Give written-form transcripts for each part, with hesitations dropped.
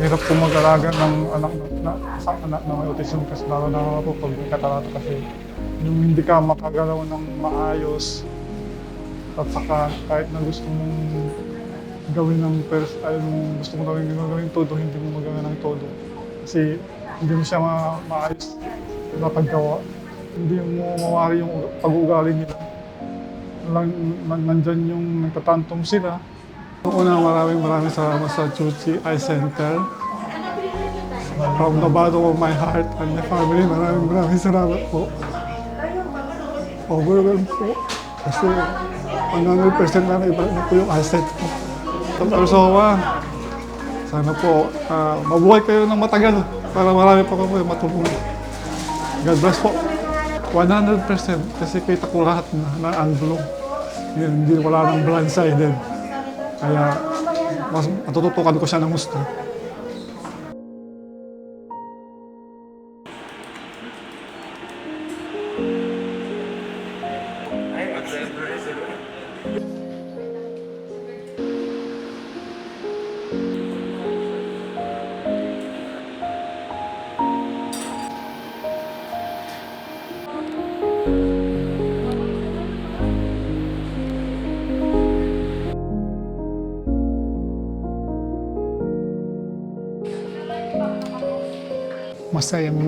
Hirap po mag-alaga ng anak sa anak na may autism kasi lalo na po pag may katarata kasi yung hindi ka makagalaw ng maayos at saka kahit na gusto mong gawin ng gusto mong gawin todo, hindi mo magawa ng todo. Kasi hindi mo siya maayos na paggawa. Hindi mo mawari yung pag-uugali nila. Nandyan yung nagtatantong sila. Una, maraming salamat sa Chuchi Eye Center. From the bottom of my heart and my family, maraming salamat po. Overwhelmed po. Kasi 100% na iba na po yung asset ko. Dr. Sowa, sana po mabuhay kayo ng matagal para marami pa kayo matulungan. God bless po. 100% kasi kita ko lahat na anggulo. Hindi wala nang blind-sided. Kaya mas matututukan ko siya ng gusto.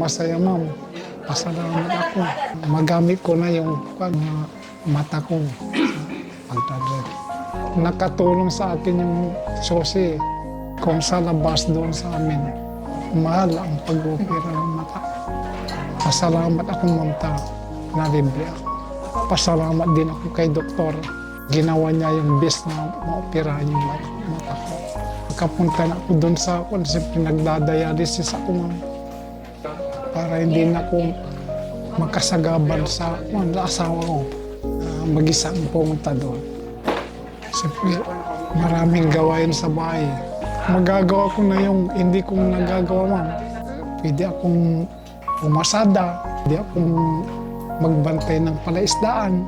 Masaya ma'am. Pasalamat ako. Magamit ko na yung mata ko. Pagdadrive. Nakatulong sa akin yung susi kung sa labas doon sa amin. Mahal ang pag-opera ng mata. Pasalamat ako ma'am na libre ako. Pasalamat din ako kay doktor. Ginawa niya yung best na maoperahan yung mata ko. Pagkapunta na ako doon sa nagdadialysis ako ma'am. Para hindi na ako magkasagabal sa asawa ko. Mag-isa ang pumunta doon. Siyempre, maraming gawain sa bahay. Magagawa ko na yung hindi ko nagagawa man. Pwede akong umasada, pwede akong magbantay ng palaisdaan.